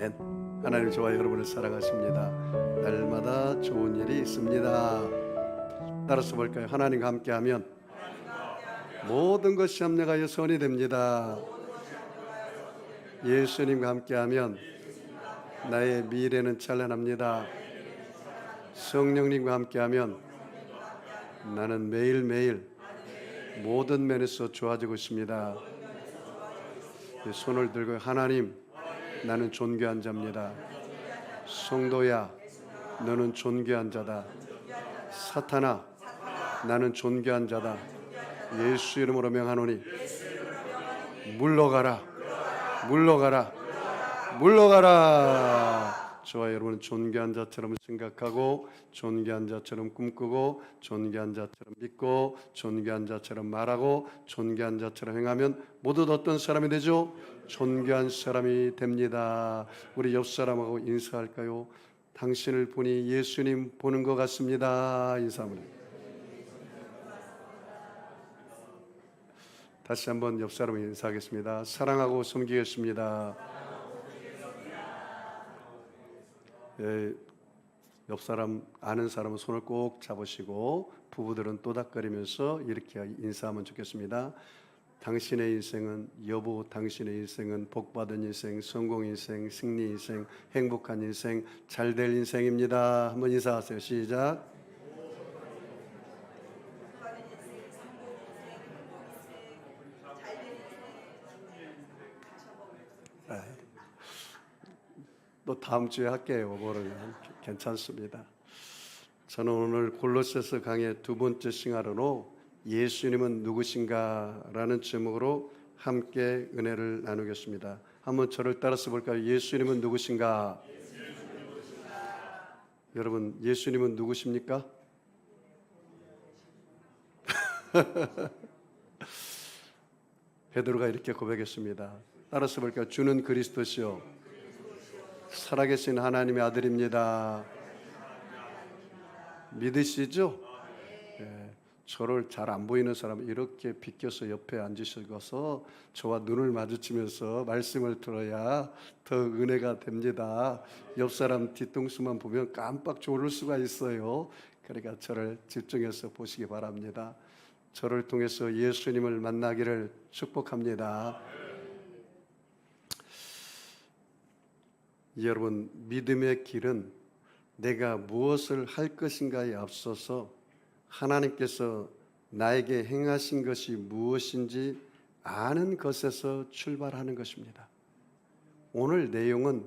아멘. 하나님 저와 여러분을 사랑하십니다. 날마다 좋은 일이 있습니다. 따라서 볼까요? 하나님과 함께하면 모든 것이 합력하여 선이 됩니다. 예수님과 함께하면 나의 미래는 찬란합니다. 성령님과 함께하면 나는 매일매일 모든 면에서 좋아지고 있습니다. 손을 들고 하나님, 나는 존귀한 자입니다. 성도야, 너는 존귀한 자다. 사탄아, 나는 존귀한 자다. 예수 이름으로 명하노니 물러가라, 물러가라, 물러가라. 저와 여러분은 존귀한 자처럼 생각하고, 존귀한 자처럼 꿈꾸고, 존귀한 자처럼 믿고, 존귀한 자처럼 말하고, 존귀한 자처럼 행하면 모두 어떤 사람이 되죠? 존귀한 사람이 됩니다. 우리 옆 사람하고 인사할까요? 당신을 보니 예수님 보는 것 같습니다. 인사합니다. 다시 한번 옆 사람을 인사하겠습니다. 사랑하고 섬기겠습니다. 옆 사람, 아는 사람은 손을 꼭 잡으시고 부부들은 또닥거리면서 이렇게 인사하면 좋겠습니다. 당신의 인생은, 여보, 당신의 인생은 복받은 인생, 성공 인생, 승리 인생, 행복한 인생, 잘될 인생입니다. 한번 인사하세요. 시작. 또 다음 주에 할게요. 모르면 괜찮습니다. 저는 오늘 골로새서 강의 두 번째 시간으로 예수님은 누구신가 라는 제목으로 함께 은혜를 나누겠습니다. 한번 저를 따라서 볼까요? 예수님은 누구신가? 여러분, 예수님은 누구십니까? 베드로가 이렇게 고백했습니다. 따라서 볼까요? 주는 그리스도시요 살아계신 하나님의 아들입니다. 믿으시죠? 저를 잘 안 보이는 사람 이렇게 비껴서 옆에 앉으셔서 저와 눈을 마주치면서 말씀을 들어야 더 은혜가 됩니다. 옆 사람 뒤통수만 보면 깜빡 졸을 수가 있어요. 그러니까 저를 집중해서 보시기 바랍니다. 저를 통해서 예수님을 만나기를 축복합니다. 여러분, 믿음의 길은 내가 무엇을 할 것인가에 앞서서 하나님께서 나에게 행하신 것이 무엇인지 아는 것에서 출발하는 것입니다. 오늘 내용은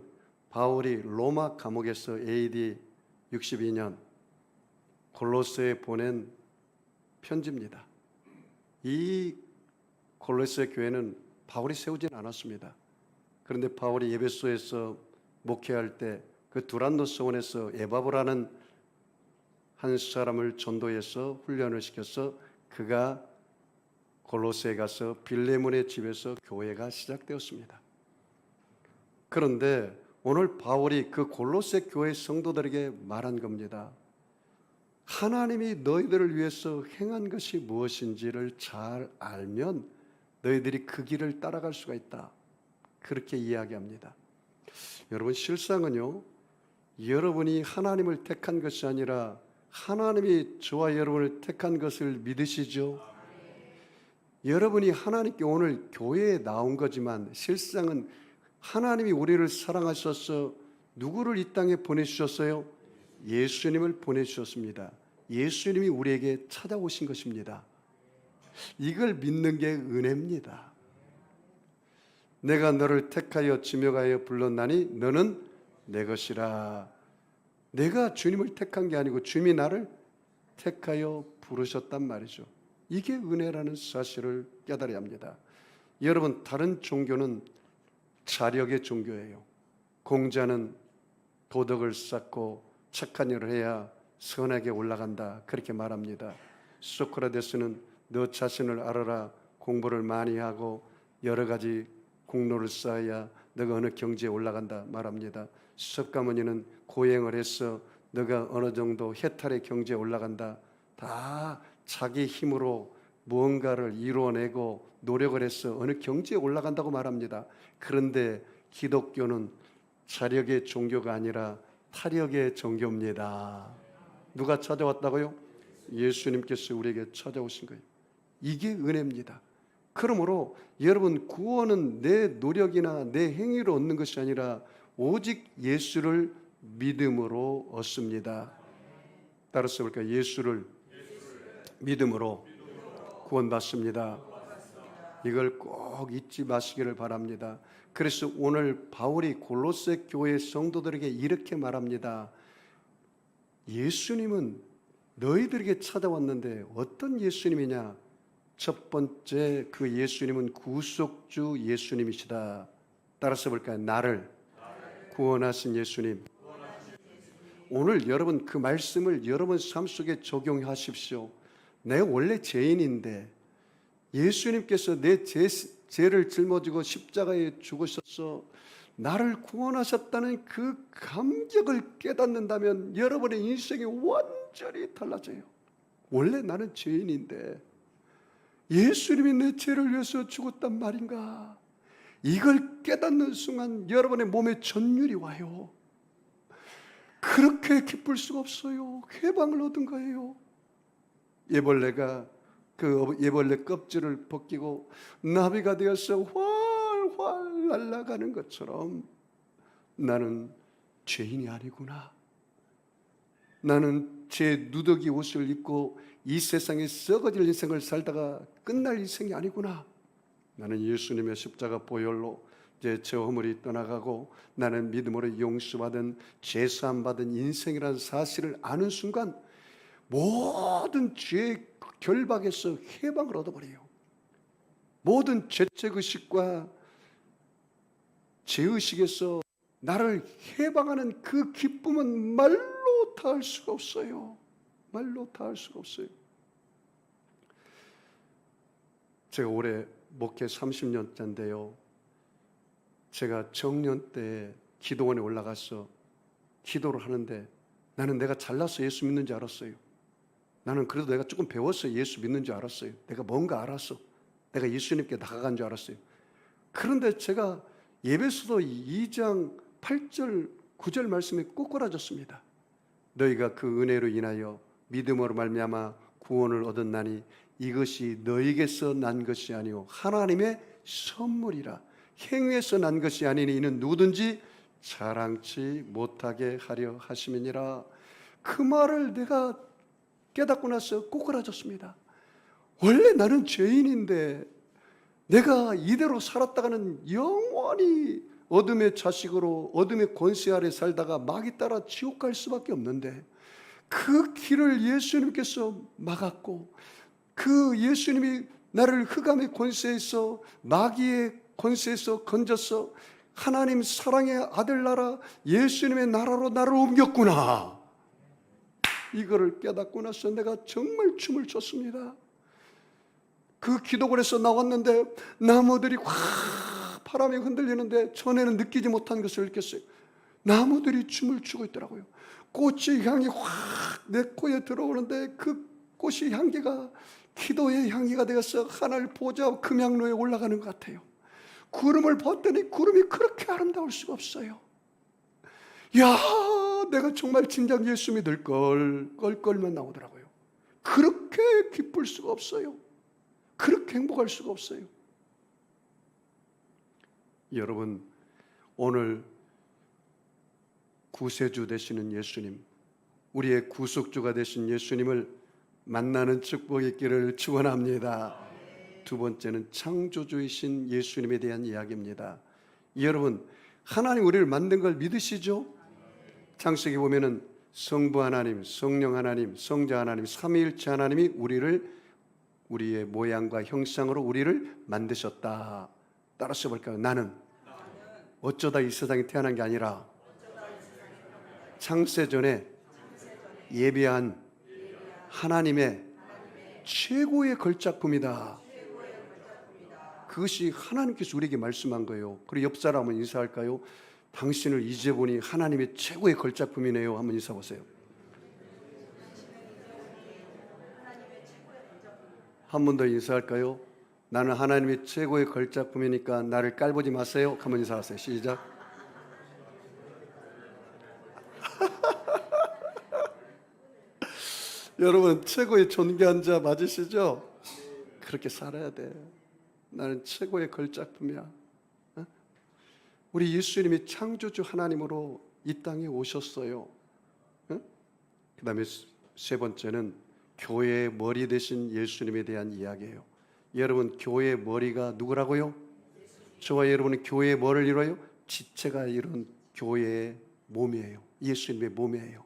바울이 로마 감옥에서 AD 62년 골로새에 보낸 편지입니다. 이 골로새 교회는 바울이 세우진 않았습니다. 그런데 바울이 에베소에서 목회할 때 그 두란노 서원에서 에바브라는 한 사람을 전도해서 훈련을 시켜서 그가 골로새에 가서 빌레몬의 집에서 교회가 시작되었습니다. 그런데 오늘 바울이 그 골로새 교회 성도들에게 말한 겁니다. 하나님이 너희들을 위해서 행한 것이 무엇인지를 잘 알면 너희들이 그 길을 따라갈 수가 있다. 그렇게 이야기합니다. 여러분, 실상은요, 여러분이 하나님을 택한 것이 아니라 하나님이 저와 여러분을 택한 것을 믿으시죠? 여러분이 하나님께 오늘 교회에 나온 거지만 실상은 하나님이 우리를 사랑하셔서 누구를 이 땅에 보내주셨어요? 예수님을 보내주셨습니다. 예수님이 우리에게 찾아오신 것입니다. 이걸 믿는 게 은혜입니다. 내가 너를 택하여 지명하여 불렀나니 너는 내 것이라. 내가 주님을 택한 게 아니고 주님이 나를 택하여 부르셨단 말이죠. 이게 은혜라는 사실을 깨달아야 합니다. 여러분, 다른 종교는 자력의 종교예요. 공자는 도덕을 쌓고 착한 일을 해야 선하게 올라간다, 그렇게 말합니다. 소크라테스는 너 자신을 알아라, 공부를 많이 하고 여러 가지 공로를 쌓아야 너가 어느 경지에 올라간다 말합니다. 석가모니는 고행을 해서 너가 어느 정도 해탈의 경지에 올라간다. 다 자기 힘으로 무언가를 이루어내고 노력을 해서 어느 경지에 올라간다고 말합니다. 그런데 기독교는 자력의 종교가 아니라 타력의 종교입니다. 누가 찾아왔다고요? 예수님께서 우리에게 찾아오신 거예요. 이게 은혜입니다. 그러므로 여러분, 구원은 내 노력이나 내 행위로 얻는 것이 아니라 오직 예수를 믿음으로 얻습니다. 따라서 볼까요? 예수를 믿음으로 구원받습니다. 이걸 꼭 잊지 마시기를 바랍니다. 그래서 오늘 바울이 골로새 교회 성도들에게 이렇게 말합니다. 예수님은 너희들에게 찾아왔는데 어떤 예수님이냐? 첫 번째 그 예수님은 구속주 예수님이시다. 따라서 볼까요? 나를 구원하신 예수님. 오늘 여러분 그 말씀을 여러분 삶 속에 적용하십시오. 내가 원래 죄인인데 예수님께서 내 죄를 짊어지고 십자가에 죽으셔서 나를 구원하셨다는 그 감격을 깨닫는다면 여러분의 인생이 완전히 달라져요. 원래 나는 죄인인데 예수님이 내 죄를 위해서 죽었단 말인가? 이걸 깨닫는 순간 여러분의 몸에 전율이 와요. 그렇게 기쁠 수가 없어요. 해방을 얻은 거예요. 예벌레가 그 예벌레 껍질을 벗기고 나비가 되어서 활활 날아가는 것처럼 나는 죄인이 아니구나. 나는 제 누더기 옷을 입고 이 세상에 썩어질 인생을 살다가 끝날 인생이 아니구나. 나는 예수님의 십자가 보혈로 제 허물이 떠나가고 나는 믿음으로 용서받은 죄사함 받은 인생이라는 사실을 아는 순간 모든 죄의 결박에서 해방을 얻어버려요. 모든 죄책의식과 죄의식에서 나를 해방하는 그 기쁨은 말로 다할 수가 없어요. 말로 다할 수가 없어요. 제가 올해 목회 30년째인데요. 제가 정년 때 기도원에 올라가서 기도를 하는데 나는 내가 잘나서 예수 믿는 줄 알았어요. 나는 그래도 내가 조금 배워서 예수 믿는 줄 알았어요. 내가 뭔가 알았어. 내가 예수님께 다가간 줄 알았어요. 그런데 제가 예배서도 2장 8절 9절 말씀에 꼬꾸라졌습니다. 너희가 그 은혜로 인하여 믿음으로 말미암아 구원을 얻었나니 이것이 너희에게서 난 것이 아니오 하나님의 선물이라. 행위에서 난 것이 아니니 이는 누구든지 자랑치 못하게 하려 하심이니라. 그 말을 내가 깨닫고 나서 꼬꾸라졌습니다. 원래 나는 죄인인데 내가 이대로 살았다가는 영원히 어둠의 자식으로 어둠의 권세 아래 살다가 마귀 따라 지옥 갈 수밖에 없는데 그 길을 예수님께서 막았고 그 예수님이 나를 흑암의 권세에서 마귀의 권세에서 건져서 하나님 사랑의 아들 나라 예수님의 나라로 나를 옮겼구나. 이거를 깨닫고 나서 내가 정말 춤을 췄습니다. 그 기도원에서 나왔는데 나무들이 확 바람에 흔들리는데 전에는 느끼지 못한 것을 느꼈어요. 나무들이 춤을 추고 있더라고요. 꽃의 향이 확 내 코에 들어오는데 그 꽃의 향기가 기도의 향기가 되어서 하늘 보좌 금향로에 올라가는 것 같아요. 구름을 봤더니 구름이 그렇게 아름다울 수가 없어요. 야, 내가 정말 진작 예수 믿을 껄껄만 나오더라고요. 그렇게 기쁠 수가 없어요. 그렇게 행복할 수가 없어요. 여러분, 오늘 구세주 되시는 예수님, 우리의 구속주가 되신 예수님을 만나는 축복이 있기를 축원합니다. 두 번째는 창조주이신 예수님에 대한 이야기입니다. 여러분, 하나님 우리를 만든 걸 믿으시죠? 창세기 보면은 성부 하나님, 성령 하나님, 성자 하나님, 삼위일체 하나님이 우리의 모양과 형상으로 우리를 만드셨다. 따라서 볼까요? 나는 어쩌다 이 세상에 태어난 게 아니라 창세 전에 예비한 하나님의 최고의 걸작품이다. 그것이 하나님께서 우리에게 말씀한 거예요. 그리고 옆 사람은 인사할까요? 당신을 이제 보니 하나님의 최고의 걸작품이네요. 한번 인사해 보세요. 한 번 더 인사할까요? 나는 하나님의 최고의 걸작품이니까 나를 깔보지 마세요. 한번 인사하세요. 시작. 여러분 최고의 존귀한 자 맞으시죠? 그렇게 살아야 돼. 나는 최고의 걸작품이야. 어? 우리 예수님이 창조주 하나님으로 이 땅에 오셨어요. 어? 그 다음에 세 번째는 교회의 머리 되신 예수님에 대한 이야기예요. 여러분 교회의 머리가 누구라고요? 저와 여러분은 교회의 뭐를 이뤄요? 지체가 이룬 교회의 몸이에요. 예수님의 몸이에요.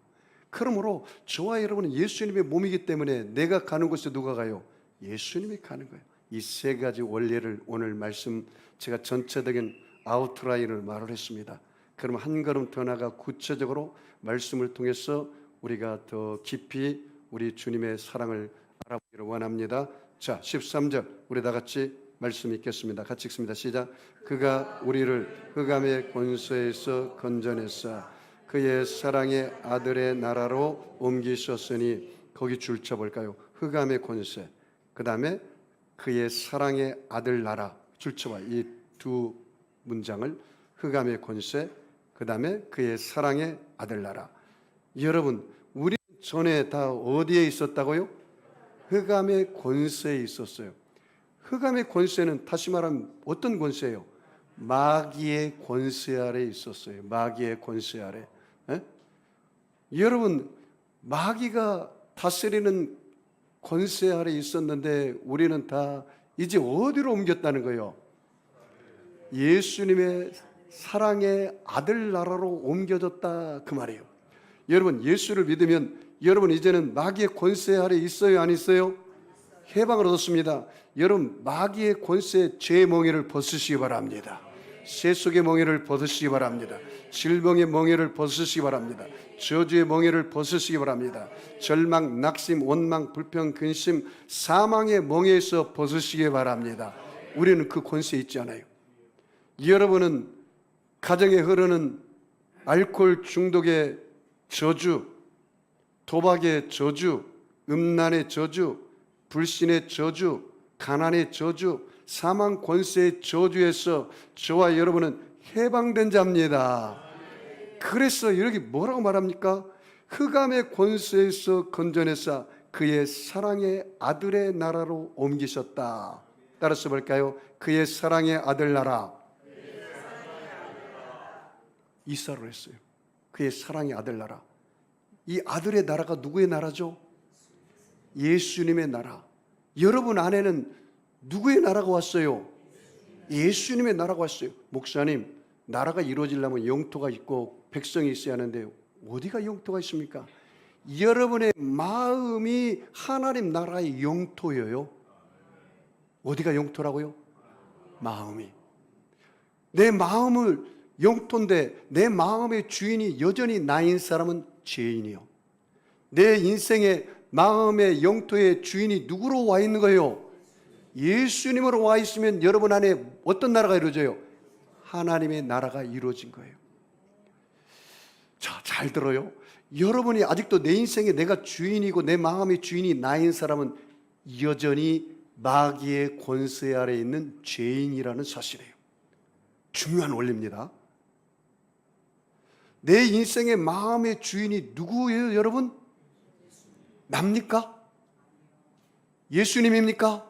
그러므로 저와 여러분은 예수님의 몸이기 때문에 내가 가는 곳에 누가 가요? 예수님이 가는 거예요. 이 세 가지 원리를 오늘 말씀 제가 전체적인 아웃라인을 말을 했습니다. 그럼 한 걸음 더 나아가 구체적으로 말씀을 통해서 우리가 더 깊이 우리 주님의 사랑을 알아보기를 원합니다. 자, 13절 우리 다 같이 말씀 읽겠습니다. 같이 읽습니다. 시작. 그가 우리를 흑암의 권세에서 건져내사 그의 사랑의 아들의 나라로 옮기셨으니 거기 줄 쳐볼까요? 흑암의 권세, 그 다음에 그의 사랑의 아들 나라. 줄 쳐봐. 이 두 문장을 흑암의 권세, 그 다음에 그의 사랑의 아들 나라. 여러분 우리 전에 다 어디에 있었다고요? 흑암의 권세에 있었어요. 흑암의 권세는 다시 말하면 어떤 권세예요? 마귀의 권세 아래 있었어요. 마귀의 권세 아래. 에? 여러분 마귀가 다스리는 권세 아래 있었는데 우리는 다 이제 어디로 옮겼다는 거예요? 예수님의 사랑의 아들 나라로 옮겨졌다 그 말이에요. 여러분 예수를 믿으면 여러분 이제는 마귀의 권세 아래 있어요, 안 있어요? 해방을 얻었습니다. 여러분 마귀의 권세 죄의 멍에를 벗으시기 바랍니다. 세속의 멍에를 벗으시기 바랍니다. 질병의 멍에를 벗으시기 바랍니다. 저주의 멍에를 벗으시기 바랍니다. 절망, 낙심, 원망, 불평, 근심, 사망의 멍에에서 벗으시기 바랍니다. 우리는 그 권세에 있지 않아요. 여러분은 가정에 흐르는 알코올 중독의 저주, 도박의 저주, 음란의 저주, 불신의 저주, 가난의 저주, 사망 권세의 저주에서 저와 여러분은 해방된 자입니다. 그래서 여기 뭐라고 말합니까? 흑암의 권세에서 건져내사 그의 사랑의 아들의 나라로 옮기셨다. 따라서 볼까요? 그의 사랑의 아들 나라. 이사를 했어요. 그의 사랑의 아들 나라. 이 아들의 나라가 누구의 나라죠? 예수님의 나라. 여러분 안에는 누구의 나라가 왔어요? 예수님의 나라가 왔어요. 목사님, 나라가 이루어지려면 영토가 있고 백성이 있어야 하는데 어디가 영토가 있습니까? 여러분의 마음이 하나님 나라의 영토예요. 어디가 영토라고요? 마음이. 내 마음을 영토인데 내 마음의 주인이 여전히 나인 사람은 죄인이요. 내 인생의 마음의 영토의 주인이 누구로 와 있는 거예요? 예수님으로 와 있으면 여러분 안에 어떤 나라가 이루어져요? 하나님의 나라가 이루어진 거예요. 자, 잘 들어요. 여러분이 아직도 내 인생에 내가 주인이고 내 마음의 주인이 나인 사람은 여전히 마귀의 권세 아래 있는 죄인이라는 사실이에요. 중요한 원리입니다. 내 인생의 마음의 주인이 누구예요, 여러분? 납니까? 예수님입니까?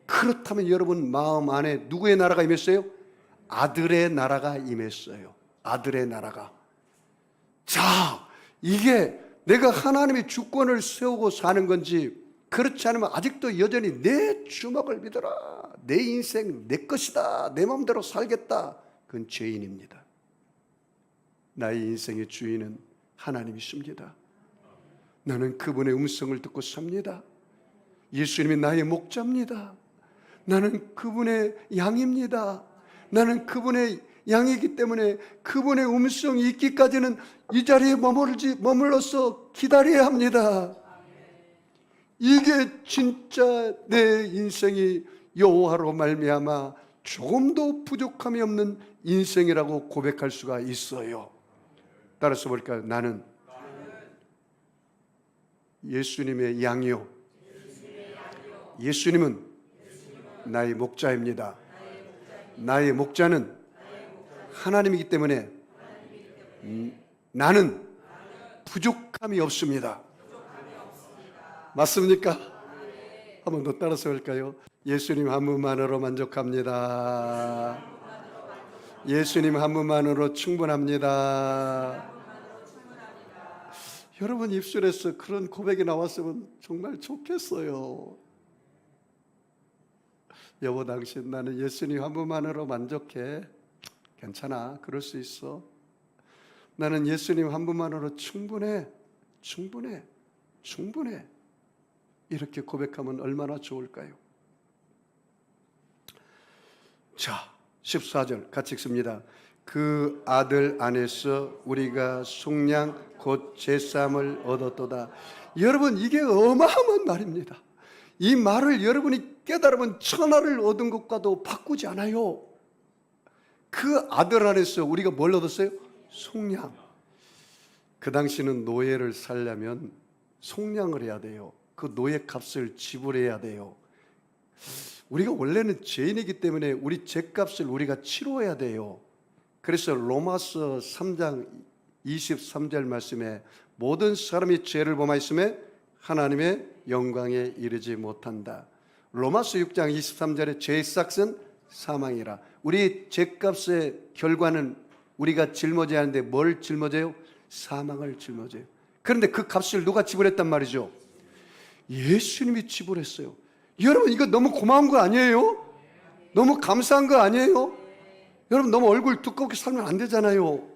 그렇다면 여러분 마음 안에 누구의 나라가 임했어요? 아들의 나라가 임했어요. 아들의 나라가. 자, 이게 내가 하나님의 주권을 세우고 사는 건지 그렇지 않으면 아직도 여전히 내 주먹을 믿어라, 내 인생 내 것이다, 내 마음대로 살겠다, 그건 죄인입니다. 나의 인생의 주인은 하나님이십니다. 나는 그분의 음성을 듣고 삽니다. 예수님이 나의 목자입니다. 나는 그분의 양입니다. 나는 그분의 양이기 때문에 그분의 음성이 있기까지는 이 자리에 머물러서 기다려야 합니다. 이게 진짜 내 인생이 여호와로 말미암아 조금도 부족함이 없는 인생이라고 고백할 수가 있어요. 따라서 볼까요? 나는 예수님의 양이요, 예수님은 나의 목자입니다. 나의 목자는 하나님이기 때문에 나는 부족함이 없습니다. 맞습니까? 한번 더 따라서 할까요? 예수님 한 분만으로 만족합니다. 예수님 한 분만으로 충분합니다. 여러분 입술에서 그런 고백이 나왔으면 정말 좋겠어요. 여보, 당신 나는 예수님 한 분만으로 만족해. 괜찮아, 그럴 수 있어. 나는 예수님 한 분만으로 충분해. 이렇게 고백하면 얼마나 좋을까요? 자, 14절 같이 읽습니다. 그 아들 안에서 우리가 속량 곧 제삼을 얻었도다. 여러분, 이게 어마어마한 말입니다. 이 말을 여러분이 깨달으면 천하를 얻은 것과도 바꾸지 않아요. 그 아들 안에서 우리가 뭘 얻었어요? 속량. 그 당시는 노예를 살려면 속량을 해야 돼요. 그 노예 값을 지불해야 돼요. 우리가 원래는 죄인이기 때문에 우리 죄값을 우리가 치러야 돼요. 그래서 로마서 3장 23절 말씀에 모든 사람이 죄를 범하였음에 하나님의 영광에 이르지 못한다. 로마서 6장 23절에 죄의 삭은 사망이라. 우리 죄값의 결과는 우리가 짊어져야 하는데 뭘 짊어져요? 사망을 짊어져요. 그런데 그 값을 누가 지불했단 말이죠? 예수님이 지불했어요. 여러분, 이거 너무 고마운 거 아니에요? 너무 감사한 거 아니에요? 여러분, 너무 얼굴 두껍게 살면 안 되잖아요.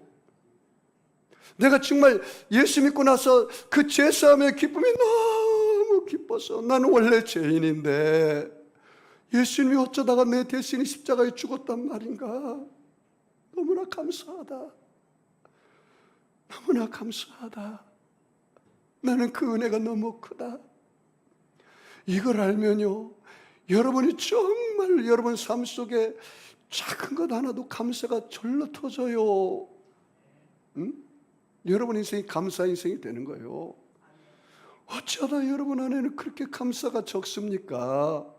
내가 정말 예수 믿고 나서 그 죄사함의 기쁨이 너무 기뻐서, 나는 원래 죄인인데 예수님이 어쩌다가 내 대신에 십자가에 죽었단 말인가. 너무나 감사하다. 너무나 감사하다. 나는 그 은혜가 너무 크다. 이걸 알면요, 여러분이 정말 여러분 삶 속에 작은 것 하나도 감사가 절로 터져요. 응? 여러분 인생이 감사 인생이 되는 거예요. 어쩌다 여러분 안에는 그렇게 감사가 적습니까?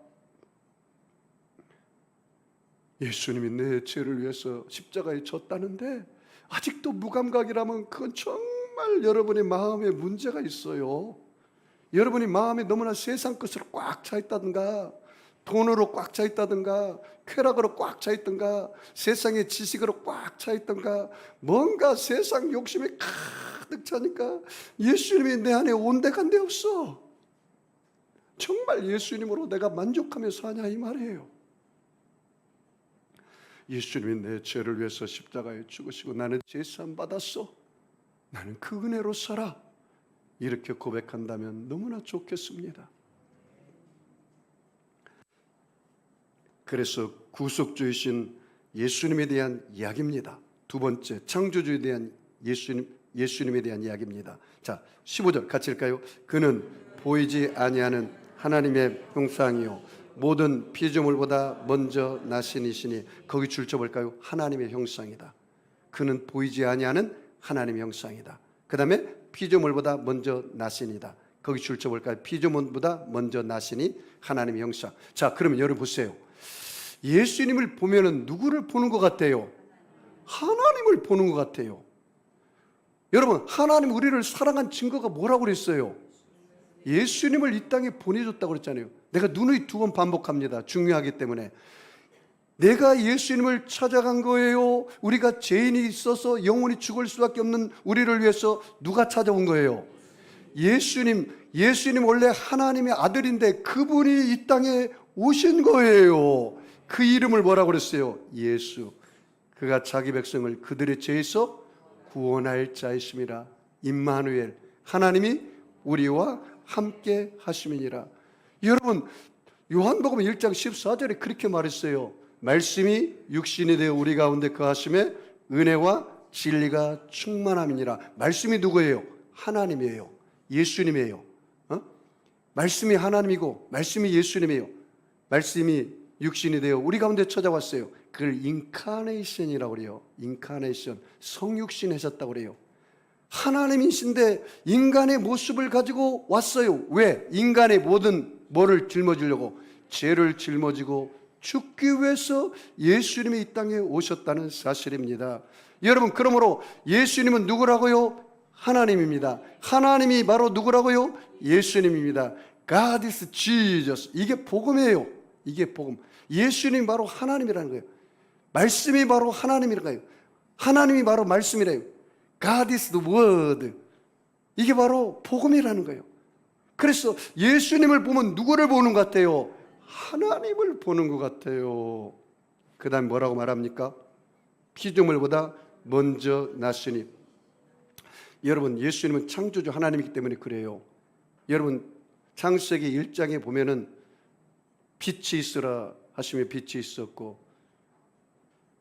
예수님이 내 죄를 위해서 십자가에 졌다는데 아직도 무감각이라면 그건 정말 여러분의 마음에 문제가 있어요. 여러분이 마음이 너무나 세상 것으로 꽉 차 있다든가, 돈으로 꽉 차 있다든가, 쾌락으로 꽉 차 있던가, 세상의 지식으로 꽉 차 있던가, 뭔가 세상 욕심이 가득 차니까 예수님이 내 안에 온데간데 없어. 정말 예수님으로 내가 만족하며 사냐 이 말이에요. 예수님이 내 죄를 위해서 십자가에 죽으시고 나는 제사함 받았어. 나는 그 은혜로 살아. 이렇게 고백한다면 너무나 좋겠습니다. 그래서 구속주이신 예수님에 대한 이야기입니다. 두 번째, 창조주에 대한 예수님에 대한 이야기입니다. 자, 15절 같이 읽을까요? 그는 보이지 아니하는 하나님의 형상이요 모든 피조물보다 먼저 나신 이시니, 거기 줄쳐볼까요? 하나님의 형상이다. 그는 보이지 아니하는 하나님의 형상이다. 그 다음에 피조물보다 먼저 나신이다. 거기 줄쳐볼까요? 피조물보다 먼저 나시니 하나님의 형상. 자, 그러면 여러분 보세요. 예수님을 보면은 누구를 보는 것 같아요? 하나님을 보는 것 같아요. 여러분, 하나님 우리를 사랑한 증거가 뭐라고 그랬어요? 예수님을 이 땅에 보내줬다고 그랬잖아요. 내가 누누이 2번 반복합니다. 중요하기 때문에. 내가 예수님을 찾아간 거예요? 우리가 죄인이 있어서 영원히 죽을 수밖에 없는 우리를 위해서 누가 찾아온 거예요? 예수님 원래 하나님의 아들인데 그분이 이 땅에 오신 거예요. 그 이름을 뭐라고 그랬어요? 예수. 그가 자기 백성을 그들의 죄에서 구원할 자이심이라. 임마누엘, 하나님이 우리와 함께 하심이니라. 여러분, 요한복음 1장 14절에 그렇게 말했어요. 말씀이 육신이 되어 우리 가운데 거하심에 은혜와 진리가 충만함이니라. 말씀이 누구예요? 하나님이에요. 예수님이에요. 말씀이 하나님이고 말씀이 예수님이에요. 말씀이 육신이 되어 우리 가운데 찾아왔어요. 그걸 인카네이션이라고 그래요. 인카네이션, 성육신 하셨다고 그래요. 하나님이신데 인간의 모습을 가지고 왔어요. 왜? 인간의 모든 뭐를 짊어지려고? 죄를 짊어지고 죽기 위해서 예수님이 이 땅에 오셨다는 사실입니다. 여러분, 그러므로 예수님은 누구라고요? 하나님입니다. 하나님이 바로 누구라고요? 예수님입니다. God is Jesus. 이게 복음이에요. 이게 복음. 예수님이 바로 하나님이라는 거예요. 말씀이 바로 하나님이라는 거예요. 하나님이 바로 말씀이래요. God is the word. 이게 바로 복음이라는 거예요. 그래서 예수님을 보면 누구를 보는 것 같아요? 하나님을 보는 것 같아요. 그 다음에 뭐라고 말합니까? 피조물보다 먼저 나시니. 여러분, 예수님은 창조주 하나님이기 때문에 그래요. 여러분, 창세기 1장에 보면은 빛이 있으라 하시며 빛이 있었고,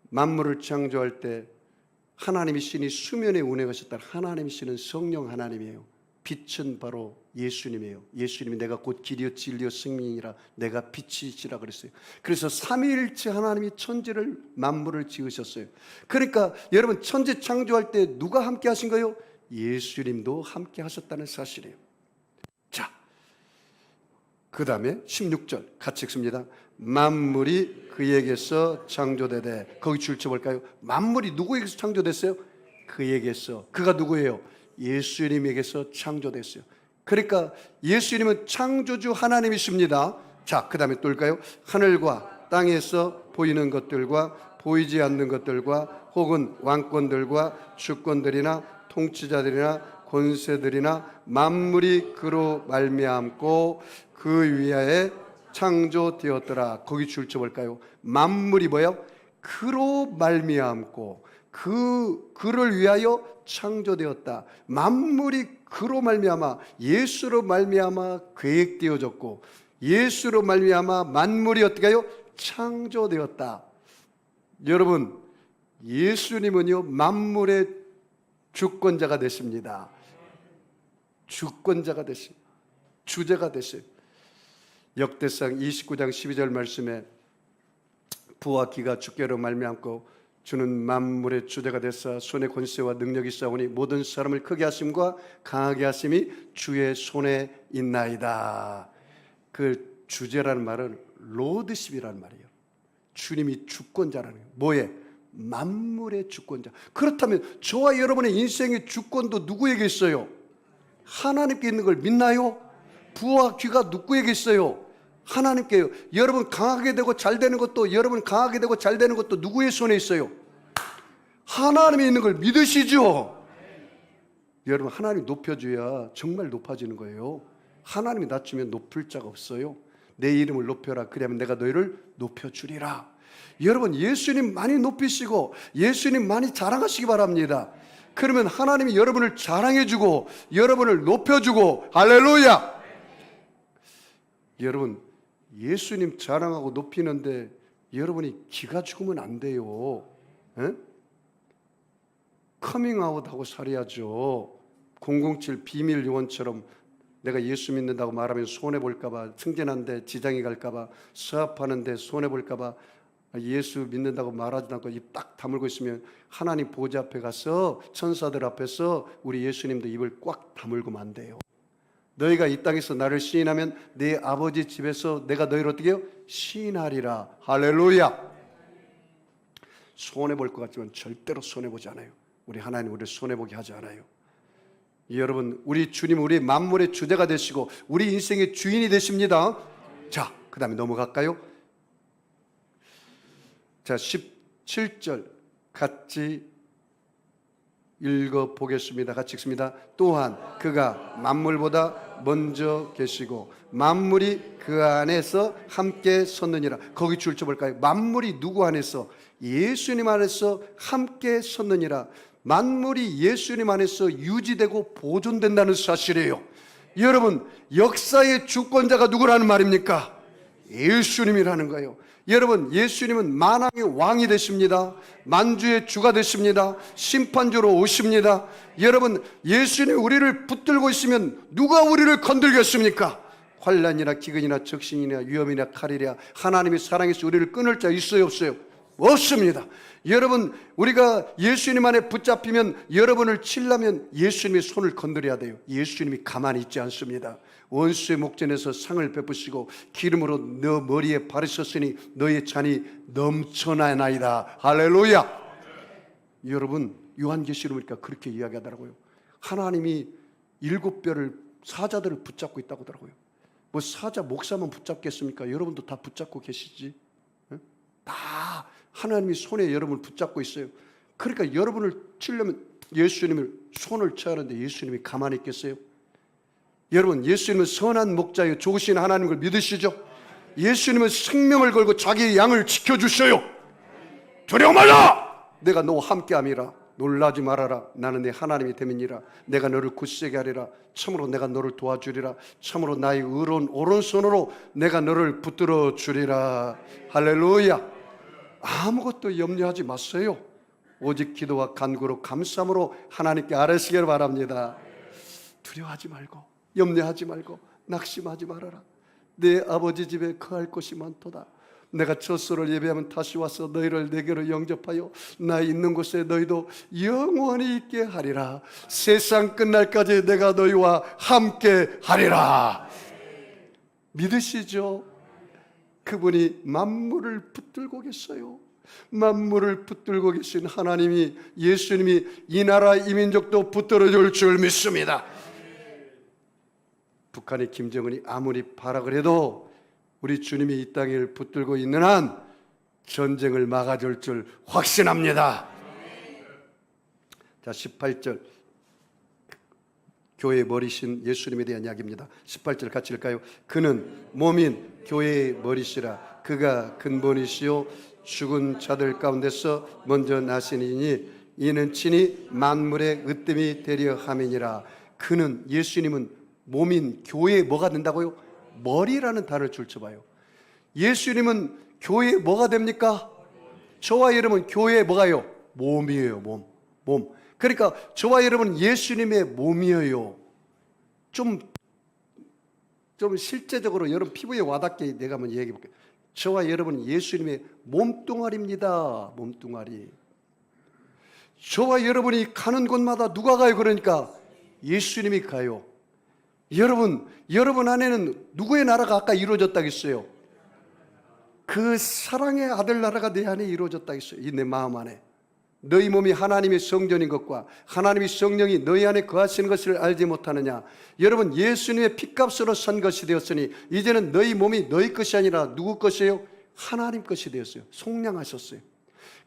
만물을 창조할 때 하나님이 신이 수면에 운행하셨다. 하나님 신은 성령 하나님이에요. 빛은 바로 예수님이에요. 예수님이 내가 곧 길이요 진리요 생명이라 내가 빛이시라 그랬어요. 그래서 삼위일체 하나님이 천지를 만물을 지으셨어요. 그러니까 여러분, 천지 창조할 때 누가 함께 하신 거예요? 예수님도 함께 하셨다는 사실이에요. 자, 그 다음에 16절 같이 읽습니다. 만물이 그에게서 창조되되. 거기 줄쳐 볼까요? 만물이 누구에게서 창조됐어요? 그에게서. 그가 누구예요? 예수님에게서 창조됐어요. 그러니까 예수님은 창조주 하나님이십니다. 자, 그 다음에 또 올까요? 하늘과 땅에서 보이는 것들과 보이지 않는 것들과 혹은 왕권들과 주권들이나 통치자들이나 권세들이나 만물이 그로 말미암고 그 위하에 창조되었더라. 거기 줄쳐 볼까요? 만물이 뭐예요? 그로 말미암고 그를 위하여 창조되었다. 만물이 그로 말미암아, 예수로 말미암아 계획되어졌고, 예수로 말미암아 만물이 어떻게 해요? 창조되었다. 여러분, 예수님은요 만물의 주권자가 되십니다. 주권자가 되십니다. 주제가 되세요. 역대상 29장 12절 말씀에 부와 기가 주께로 말미암고 주는 만물의 주제가 되사 손에 권세와 능력이 있사오니 모든 사람을 크게 하심과 강하게 하심이 주의 손에 있나이다. 그 주제라는 말은 로드십이라는 말이에요. 주님이 주권자라는 거예요. 뭐에? 만물의 주권자. 그렇다면 저와 여러분의 인생의 주권도 누구에게 있어요? 하나님께 있는 걸 믿나요? 부와 귀가 누구에게 있어요? 하나님께요. 여러분 강하게 되고 잘 되는 것도, 여러분 강하게 되고 잘 되는 것도 누구의 손에 있어요? 하나님이 있는 걸 믿으시죠? 여러분, 하나님 높여줘야 정말 높아지는 거예요. 하나님이 낮추면 높을 자가 없어요. 내 이름을 높여라. 그러면 내가 너희를 높여주리라. 여러분, 예수님 많이 높이시고 예수님 많이 자랑하시기 바랍니다. 그러면 하나님이 여러분을 자랑해주고 여러분을 높여주고, 할렐루야! 여러분, 예수님 자랑하고 높이는데 여러분이 기가 죽으면 안 돼요. 커밍아웃하고 살아야죠. 007 비밀 요원처럼 내가 예수 믿는다고 말하면 손해볼까봐, 승진하는데 지장이 갈까봐, 수업하는데 손해볼까봐 예수 믿는다고 말하지 않고 입 딱 다물고 있으면 하나님 보좌 앞에 가서 천사들 앞에서 우리 예수님도 입을 꽉 다물고만 안 돼요. 너희가 이 땅에서 나를 시인하면 내 아버지 집에서 내가 너희를 어떻게 해요? 시인하리라. 할렐루야. 손해볼 것 같지만 절대로 손해보지 않아요. 우리 하나님 우리를 손해보게 하지 않아요. 여러분, 우리 주님 우리 만물의 주제가 되시고 우리 인생의 주인이 되십니다. 자, 그 다음에 넘어갈까요? 자, 17절 같이 읽어보겠습니다. 같이 읽습니다. 또한 그가 만물보다 먼저 계시고 만물이 그 안에서 함께 섰느니라. 거기 줄쳐 볼까요? 만물이 누구 안에서? 예수님 안에서 함께 섰느니라. 만물이 예수님 안에서 유지되고 보존된다는 사실이에요. 여러분, 역사의 주권자가 누구라는 말입니까? 예수님이라는 거예요. 여러분, 예수님은 만왕의 왕이 되십니다. 만주의 주가 되십니다. 심판주로 오십니다. 여러분, 예수님이 우리를 붙들고 있으면 누가 우리를 건들겠습니까? 환난이나 기근이나 적신이나 위험이나 칼이랴 하나님이 사랑해서 우리를 끊을 자 있어요, 없어요? 없습니다. 여러분, 우리가 예수님 안에 붙잡히면, 여러분을 치려면 예수님의 손을 건드려야 돼요. 예수님이 가만히 있지 않습니다. 원수의 목전에서 상을 베푸시고 기름으로 너 머리에 바르셨으니 너의 잔이 넘쳐나나이다. 할렐루야. 여러분, 요한계시록 보니까 그렇게 이야기하더라고요. 하나님이 7별을, 사자들을 붙잡고 있다고 하더라고요. 뭐 사자, 목사만 붙잡겠습니까? 여러분도 다 붙잡고 계시지. 다 하나님이 손에 여러분을 붙잡고 있어요. 그러니까 여러분을 치려면 예수님을 손을 쳐야 하는데 예수님이 가만히 있겠어요? 여러분, 예수님은 선한 목자예요. 좋으신 하나님을 믿으시죠? 예수님은 생명을 걸고 자기의 양을 지켜주셔요. 두려워 말라! 내가 너와 함께함이라. 놀라지 말아라. 나는 내 하나님이 됨이니라. 내가 너를 굳세게 하리라. 참으로 내가 너를 도와주리라. 참으로 나의 의로운 오른손으로 내가 너를 붙들어 주리라. 할렐루야. 아무것도 염려하지 마세요. 오직 기도와 간구로 감사함으로 하나님께 아뢰시기를 바랍니다. 두려워하지 말고, 염려하지 말고, 낙심하지 말아라. 내 아버지 집에 거할 곳이 많도다. 내가 젖소를 예배하면 다시 와서 너희를 내게로 영접하여 나 있는 곳에 너희도 영원히 있게 하리라. 세상 끝날까지 내가 너희와 함께 하리라. 믿으시죠? 그분이 만물을 붙들고 계세요. 만물을 붙들고 계신 하나님이, 예수님이 이 나라 이 민족도 붙들어 줄 줄 믿습니다. 북한의 김정은이 아무리 발악을 해도 우리 주님이 이 땅을 붙들고 있는 한 전쟁을 막아줄 줄 확신합니다. 자, 18절 교회의 머리신 예수님에 대한 이야기입니다. 18절 같이 읽을까요? 그는 몸인 교회의 머리시라. 그가 근본이시요 죽은 자들 가운데서 먼저 나시니니 이는 친히 만물의 으뜸이 되려 함이니라. 그는, 예수님은 몸인 교회에 뭐가 된다고요? 머리라는 단어를 줄쳐봐요. 예수님은 교회에 뭐가 됩니까? 저와 여러분 교회에 뭐가요? 몸이에요. 몸. 그러니까 저와 여러분 예수님의 몸이에요. 좀 실제적으로 여러분 피부에 와닿게 내가 한번 얘기해 볼게요. 저와 여러분 예수님의 몸뚱아리입니다. 몸뚱아리. 저와 여러분이 가는 곳마다 누가 가요? 그러니까 예수님이 가요. 여러분 안에는 누구의 나라가 아까 이루어졌다고 했어요? 그 사랑의 아들 나라가 내 안에 이루어졌다고 했어요. 이 내 마음 안에. 너희 몸이 하나님의 성전인 것과 하나님의 성령이 너희 안에 거하시는 것을 알지 못하느냐. 여러분, 예수님의 핏값으로 산 것이 되었으니 이제는 너희 몸이 너희 것이 아니라 누구 것이에요? 하나님 것이 되었어요. 속량하셨어요.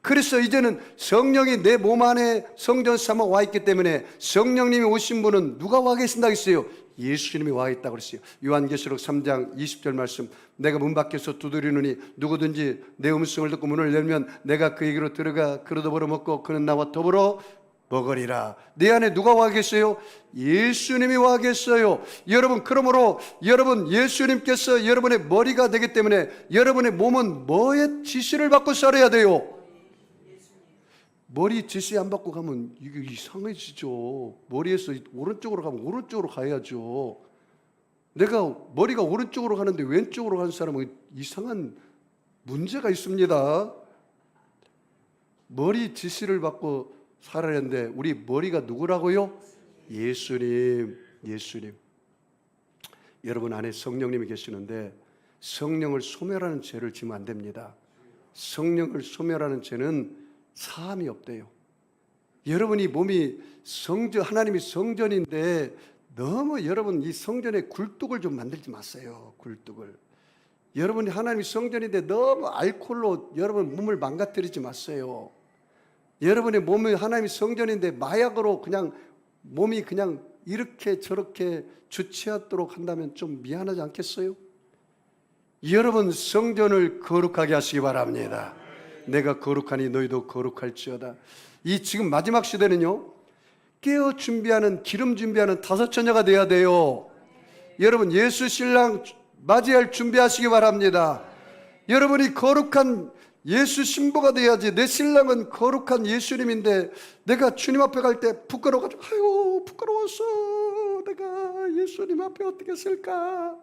그래서 이제는 성령이 내 몸 안에 성전 삼아 와 있기 때문에 성령님이 오신 분은 누가 와 계신다고 했어요? 예수님이 와 있다고 그랬어요. 요한계시록 3장 20절 말씀, 내가 문 밖에서 두드리느니 누구든지 내 음성을 듣고 문을 열면 내가 그에게로 들어가 그로 더불어 먹고 그는 나와 더불어 먹으리라. 내 안에 누가 와 계세요? 예수님이 와 계세요. 여러분, 그러므로 여러분 예수님께서 여러분의 머리가 되기 때문에 여러분의 몸은 뭐의 지시를 받고 살아야 돼요? 머리 지시 안 받고 가면 이게 이상해지죠. 머리에서 오른쪽으로 가면 오른쪽으로 가야죠. 내가 머리가 오른쪽으로 가는데 왼쪽으로 가는 사람은 이상한 문제가 있습니다. 머리 지시를 받고 살아야 하는데 우리 머리가 누구라고요? 예수님. 여러분 안에 성령님이 계시는데 성령을 소멸하는 죄를 지면 안 됩니다. 성령을 소멸하는 죄는 사함이 없대요. 여러분이 몸이 성전, 하나님이 성전인데 너무 여러분 이 성전에 굴뚝을 좀 만들지 마세요. 굴뚝을. 여러분이 하나님이 성전인데 너무 알코올로 여러분 몸을 망가뜨리지 마세요. 여러분의 몸이 하나님이 성전인데 마약으로 그냥 몸이 그냥 이렇게 저렇게 주체하도록 한다면 좀 미안하지 않겠어요? 여러분 성전을 거룩하게 하시기 바랍니다. 내가 거룩하니 너희도 거룩할지어다. 이 지금 마지막 시대는요, 깨어 준비하는, 기름 준비하는 다섯 처녀가 돼야 돼요. 여러분 예수 신랑 맞이할 준비하시기 바랍니다. 여러분이 거룩한 예수 신부가 돼야지. 내 신랑은 거룩한 예수님인데 내가 주님 앞에 갈 때 부끄러워가지고 아유 부끄러워서 내가 예수님 앞에 어떻게 쓸까,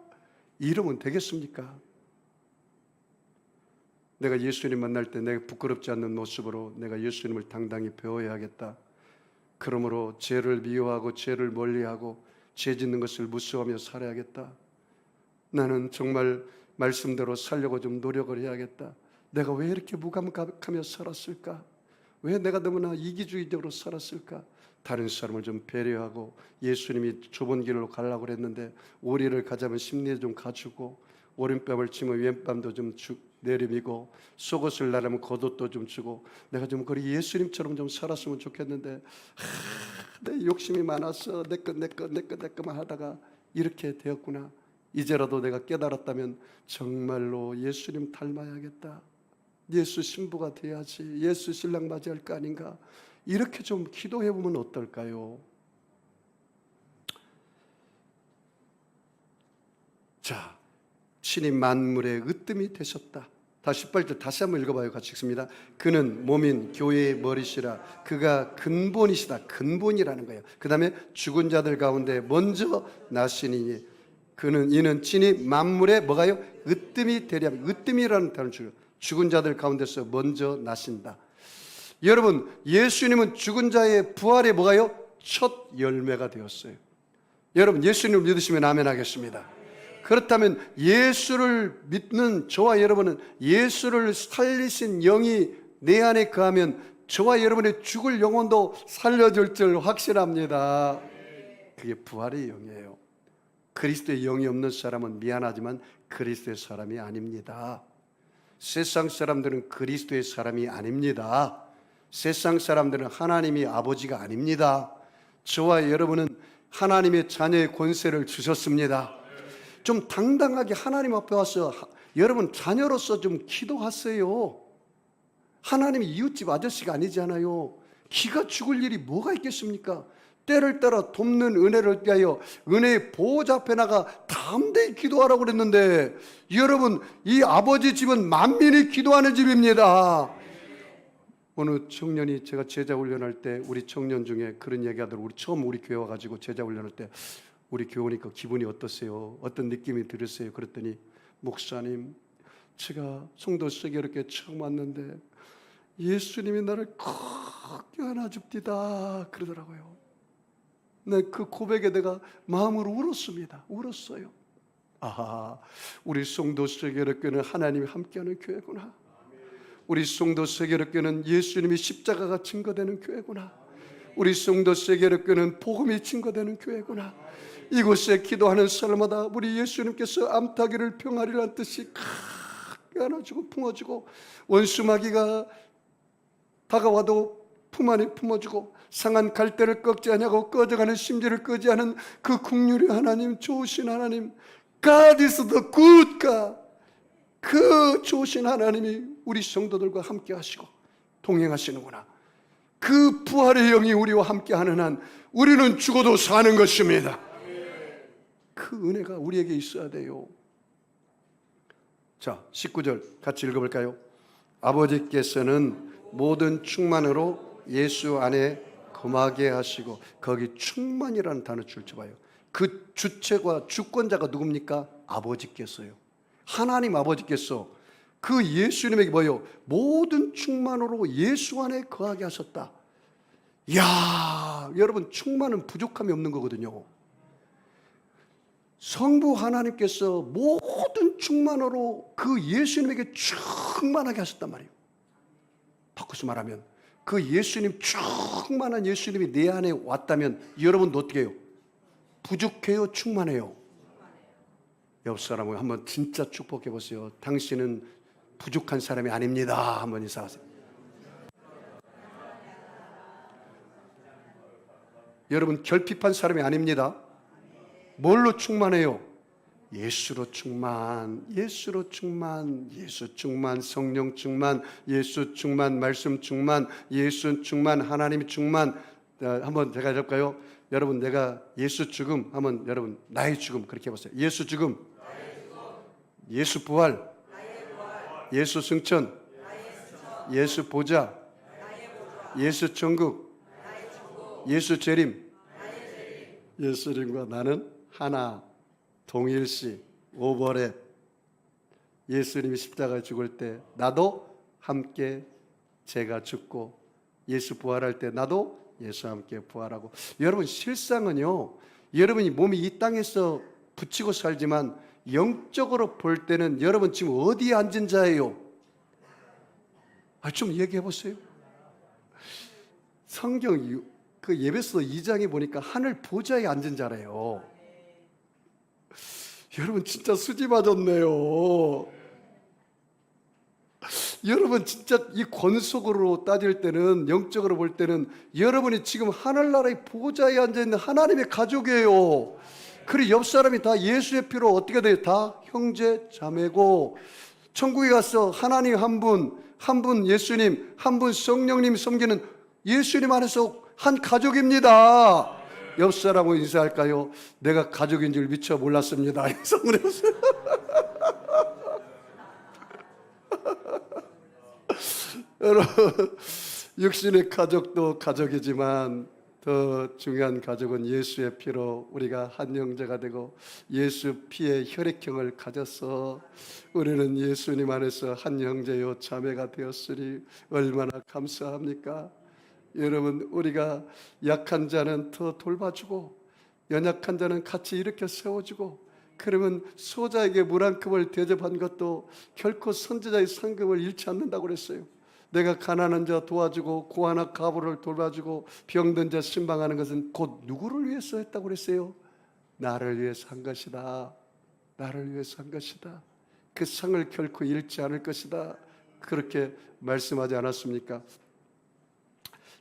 이러면 되겠습니까? 내가 예수님 만날 때 내가 부끄럽지 않는 모습으로 내가 예수님을 당당히 배워야겠다. 그러므로 죄를 미워하고 죄를 멀리하고 죄 짓는 것을 무서워하며 살아야겠다. 나는 정말 말씀대로 살려고 좀 노력을 해야겠다. 내가 왜 이렇게 무감각하며 살았을까? 왜 내가 너무나 이기주의적으로 살았을까? 다른 사람을 좀 배려하고, 예수님이 좁은 길로 가려고 그랬는데 오리를 가자면 심리에 좀 가주고, 오른뺨을 치면 왼뺨도 좀 내리미고, 속옷을 나르면 겉옷도 좀 주고, 내가 좀 그리 예수님처럼 좀 살았으면 좋겠는데 내 욕심이 많아서 내 것만 하다가 이렇게 되었구나. 이제라도 내가 깨달았다면 정말로 예수님 닮아야겠다, 예수 신부가 돼야지, 예수 신랑 맞이할 거 아닌가, 이렇게 좀 기도해 보면 어떨까요? 자, 신이 만물의 으뜸이 되셨다. 다시 18절 다시 한번 읽어봐요. 같이 읽습니다. 그는 몸인 교회의 머리시라. 그가 근본이시다. 근본이라는 거예요. 그 다음에 죽은 자들 가운데 먼저 나시니 이는 친히 만물의 뭐가요? 으뜸이 되랴. 으뜸이라는 단어를 주요. 죽은 자들 가운데서 먼저 나신다. 여러분, 예수님은 죽은 자의 부활의 뭐가요? 첫 열매가 되었어요. 여러분, 예수님을 믿으시면 아멘 하겠습니다. 그렇다면 예수를 믿는 저와 여러분은 예수를 살리신 영이 내 안에 거하면 저와 여러분의 죽을 영혼도 살려줄 줄 확신합니다. 그게 부활의 영이에요. 그리스도의 영이 없는 사람은 미안하지만 그리스도의 사람이 아닙니다. 세상 사람들은 그리스도의 사람이 아닙니다. 세상 사람들은 하나님이 아버지가 아닙니다. 저와 여러분은 하나님의 자녀의 권세를 주셨습니다. 좀 당당하게 하나님 앞에 와서 여러분 자녀로서 좀 기도하세요. 하나님이 이웃집 아저씨가 아니잖아요. 기가 죽을 일이 뭐가 있겠습니까? 때를 따라 돕는 은혜를 위하여 은혜의 보호자 앞에 나가 담대히 기도하라고 그랬는데, 여러분, 이 아버지 집은 만민이 기도하는 집입니다. 어느 청년이, 제가 제자 훈련할 때 우리 청년 중에 그런 얘기하더라고요. 처음 우리 교회 와가지고 제자 훈련할 때 우리 교우니까 기분이 어떠세요? 어떤 느낌이 들으세요? 그랬더니, 목사님, 제가 송도 속에 이렇게 처음 왔는데 예수님이 나를 크게 안아줍디다 그러더라고요. 네, 그 고백에 내가 마음으로 울었습니다. 울었어요. 아하, 우리 송도 세계력교는 하나님이 함께하는 교회구나. 우리 송도 세계력교는 예수님이 십자가가 증거되는 교회구나. 우리 송도 세계력교는 복음이 증거되는 교회구나. 이곳에 기도하는 사람마다 우리 예수님께서 암탉이를 평하리란 뜻이 크게 안아주고 품어주고, 원수마귀가 다가와도 품 안에 품어주고, 상한 갈대를 꺾지 아니하고 꺼져가는 심지를 끄지 않은 그 긍휼의 하나님, 좋으신 하나님, God is the good God. 그 좋으신 하나님이 우리 성도들과 함께 하시고 동행하시는구나. 그 부활의 영이 우리와 함께 하는 한 우리는 죽어도 사는 것입니다. 그 은혜가 우리에게 있어야 돼요. 자, 19절 같이 읽어볼까요? 아버지께서는 모든 충만으로 예수 안에 거하게 하시고, 거기 충만이라는 단어 줄쳐봐요. 그 주체가 주권자가 누굽니까? 아버지께서요. 하나님 아버지께서 그 예수님에게 뭐예요? 모든 충만으로 예수 안에 거하게 하셨다. 이야, 여러분, 충만은 부족함이 없는 거거든요. 성부 하나님께서 모든 충만으로 그 예수님에게 충만하게 하셨단 말이에요. 바꿔서 말하면 그 예수님, 충만한 예수님이 내 안에 왔다면 여러분도 어떻게 해요? 부족해요? 충만해요? 옆 사람을 한번 진짜 축복해 보세요. 당신은 부족한 사람이 아닙니다. 한번 인사하세요. 여러분, 결핍한 사람이 아닙니다. 뭘로 충만해요? 예수로 충만, 예수로 충만, 예수 충만, 성령 충만, 예수 충만, 말씀 충만, 예수 충만, 하나님 충만. 한번 제가 해볼까요? 여러분, 내가 예수 죽음 한번, 여러분, 나의 죽음 그렇게 해보세요. 예수 죽음, 예수 부활, 예수 승천, 예수 보좌, 예수 천국, 예수 재림. 예수님과 나는 하나, 동일시, 오버랩. 예수님이 십자가에 죽을 때 나도 함께 제가 죽고, 예수 부활할 때 나도 예수와 함께 부활하고. 여러분, 실상은요, 여러분이 몸이 이 땅에서 붙이고 살지만 영적으로 볼 때는 여러분 지금 어디에 앉은 자예요? 좀 얘기해 보세요. 성경 그 예배소 2장에 보니까 하늘 보좌에 앉은 자래요. 여러분 진짜 수지 맞았네요. 여러분 진짜 이 권속으로 따질 때는, 영적으로 볼 때는 여러분이 지금 하늘나라의 보좌에 앉아있는 하나님의 가족이에요. 그리고 옆 사람이 다 예수의 피로 어떻게 돼요? 다 형제 자매고, 천국에 가서 하나님 한 분 예수님, 한 분 성령님 섬기는 예수님 안에서 한 가족입니다. 옆 사람하고 인사할까요? 내가 가족인 줄 미처 몰랐습니다. 인사문해보세요. 여러분, 육신의 가족도 가족이지만 더 중요한 가족은 예수의 피로 우리가 한 형제가 되고 예수 피의 혈액형을 가져서 우리는 예수님 안에서 한 형제요 자매가 되었으니 얼마나 감사합니까? 여러분, 우리가 약한 자는 더 돌봐주고 연약한 자는 같이 일으켜 세워주고, 그러면 소자에게 물 한 컵을 대접한 것도 결코 선지자의 상급을 잃지 않는다고 그랬어요. 내가 가난한 자 도와주고 고아나 가부를 돌봐주고 병든 자 신방하는 것은 곧 누구를 위해서 했다고 그랬어요? 나를 위해서 한 것이다. 나를 위해서 한 것이다. 그 상을 결코 잃지 않을 것이다. 그렇게 말씀하지 않았습니까?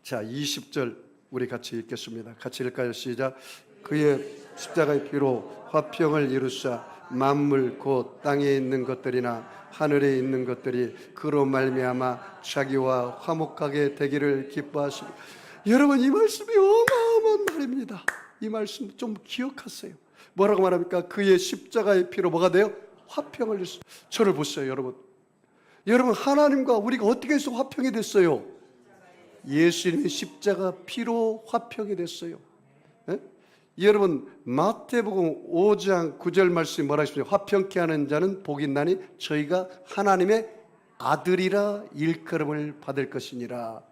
자, 20절 우리 같이 읽겠습니다. 같이 읽을까요? 시작. 그의 십자가의 피로 화평을 이루사 만물 곧 땅에 있는 것들이나 하늘에 있는 것들이 그로 말미암아 자기와 화목하게 되기를 기뻐하시고. 여러분, 이 말씀이 어마어마한 말입니다. 이 말씀 좀 기억하세요. 뭐라고 말합니까? 그의 십자가의 피로 뭐가 돼요? 화평을 이루사. 저를 보세요, 여러분. 여러분, 하나님과 우리가 어떻게 해서 화평이 됐어요? 예수님의 십자가 피로 화평이 됐어요. 네? 여러분, 마태복음 5장 9절 말씀이 뭐라 하십니까? 화평케 하는 자는 복이 있나니 저희가 하나님의 아들이라 일컬음을 받을 것이니라.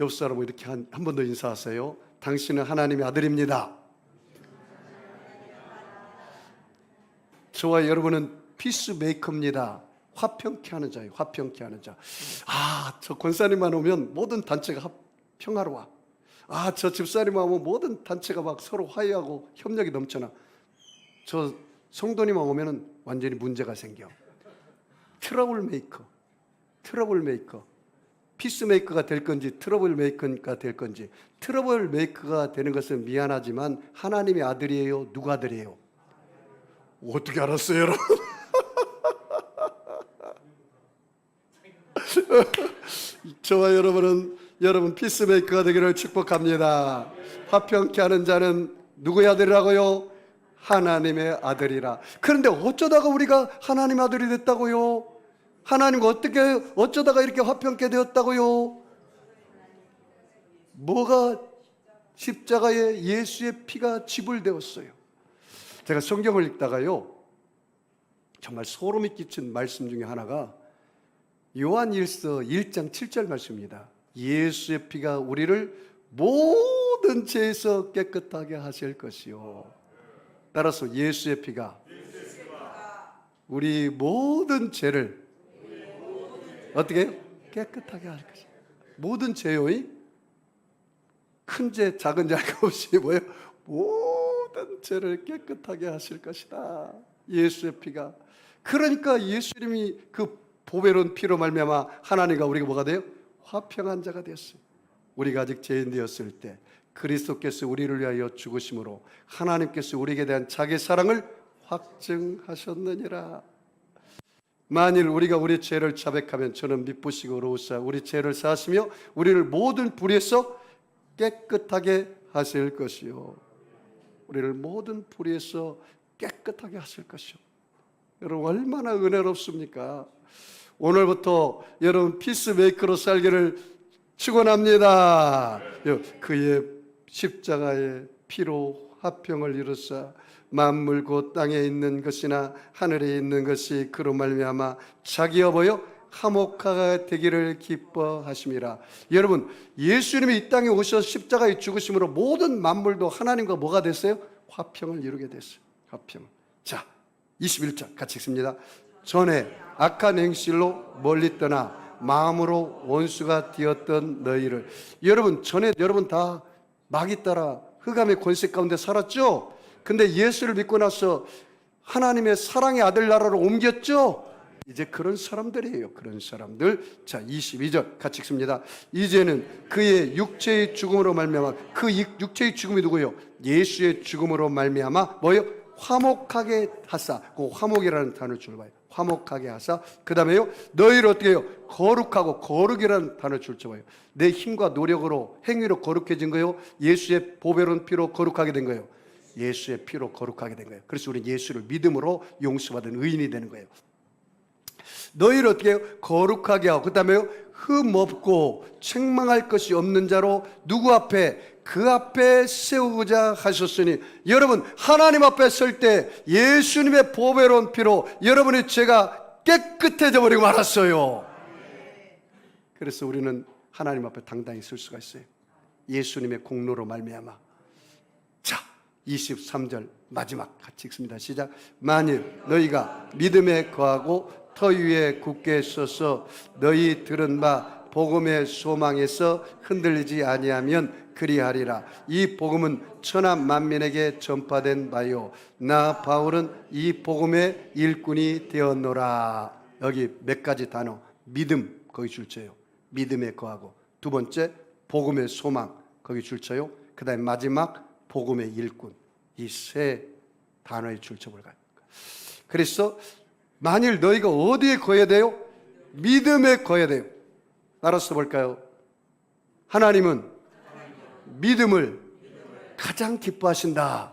옆 사람은 이렇게 한 번 더 인사하세요. 당신은 하나님의 아들입니다. 저와 여러분은 피스메이커입니다. 화평케 하는 자예요. 화평케 하는 자. 아, 저 권사님만 오면 모든 단체가 평화로워. 아, 저 집사님만 오면 모든 단체가 막 서로 화해하고 협력이 넘쳐나. 저 성도님만 오면은 완전히 문제가 생겨. 트러블 메이커. 피스메이커가 될 건지 트러블 메이커가 될 건지. 트러블 메이커가 되는 것은 미안하지만 하나님의 아들이에요? 누구 아들이에요? 어떻게 알았어요, 여러분? 저와 여러분 피스메이커가 되기를 축복합니다. 화평케 하는 자는 누구의 아들이라고요? 하나님의 아들이라. 그런데 어쩌다가 우리가 하나님의 아들이 됐다고요? 하나님과 어쩌다가 이렇게 화평케 되었다고요? 뭐가? 십자가에 예수의 피가 지불되었어요. 제가 성경을 읽다가요, 정말 소름이 끼친 말씀 중에 하나가 요한일서 1장 7절 말씀입니다. 예수의 피가 우리를 모든 죄에서 깨끗하게 하실 것이요. 따라서 예수의 피가 우리 모든 죄를 어떻게 해요? 깨끗하게 할 것이요. 모든 죄요. 큰 죄, 작은 죄 할 것 없이 뭐예요? 모든 죄를 깨끗하게 하실 것이다. 예수의 피가. 그러니까 예수님이 그 보배로운 피로 말미암아 하나님과 우리가 뭐가 돼요? 화평한 자가 되었어요. 우리가 아직 죄인 되었을 때 그리스도께서 우리를 위하여 죽으심으로 하나님께서 우리에게 대한 자기 사랑을 확증하셨느니라. 만일 우리가 우리 죄를 자백하면 저는 미쁘시고 의로우사 우리 죄를 사하시며 우리를 모든 불의에서 깨끗하게 하실 것이요. 우리를 모든 불의에서 깨끗하게 하실 것이요. 여러분, 얼마나 은혜롭습니까? 오늘부터 여러분 피스메이커로 살기를 축원합니다. 그의 십자가의 피로 화평을 이루사 만물 곧 땅에 있는 것이나 하늘에 있는 것이 그로 말미암아 자기와 뭐요? 화목하게 되기를 기뻐하심이라. 여러분, 예수님이 이 땅에 오셔서 십자가에 죽으심으로 모든 만물도 하나님과 뭐가 됐어요? 화평을 이루게 됐어요. 화평. 자, 21절 같이 읽습니다. 전에 악한 행실로 멀리 떠나 마음으로 원수가 되었던 너희를. 여러분, 전에 여러분 다 마귀 따라 흑암의 권세 가운데 살았죠? 근데 예수를 믿고 나서 하나님의 사랑의 아들 나라로 옮겼죠? 이제 그런 사람들이에요. 그런 사람들. 자, 22절 같이 읽습니다. 이제는 그의 육체의 죽음으로 말미암아, 그 육체의 죽음이 누구예요? 예수의 죽음으로 말미암아 뭐예요? 화목하게 하사. 그 화목이라는 단어를 줄봐요. 화목하게 하사. 그 다음에요, 너희를 어떻게 해요? 거룩하고. 거룩이라는 단어를 줄쳐봐요. 내 힘과 노력으로, 행위로 거룩해진 거예요? 예수의 보배로운 피로 거룩하게 된 거예요? 예수의 피로 거룩하게 된 거예요. 그래서 우리는 예수를 믿음으로 용서받은 의인이 되는 거예요. 너희를 어떻게 해요? 거룩하게 하고, 그 다음에요, 흠없고 책망할 것이 없는 자로 누구 앞에? 그 앞에 세우고자 하셨으니. 여러분, 하나님 앞에 설 때 예수님의 보배로운 피로 여러분의 죄가 깨끗해져 버리고 말았어요. 그래서 우리는 하나님 앞에 당당히 설 수가 있어요. 예수님의 공로로 말미암아. 자, 23절 마지막 같이 읽습니다. 시작. 만일 너희가 믿음에 거하고 터 위에 굳게 서서 너희 들은 바 복음의 소망에서 흔들리지 아니하면 그리하리라. 이 복음은 천하 만민에게 전파된 바요, 나 바울은 이 복음의 일꾼이 되었노라. 여기 몇 가지 단어. 믿음 거기 줄쳐요. 믿음에 거하고. 두 번째 복음의 소망 거기 줄쳐요. 그 다음에 마지막 복음의 일꾼. 이 세 단어에 줄쳐볼까요? 그래서 만일 너희가 어디에 거해야 돼요? 믿음에 거해야 돼요. 따라서 볼까요? 하나님은 믿음을 가장 기뻐하신다.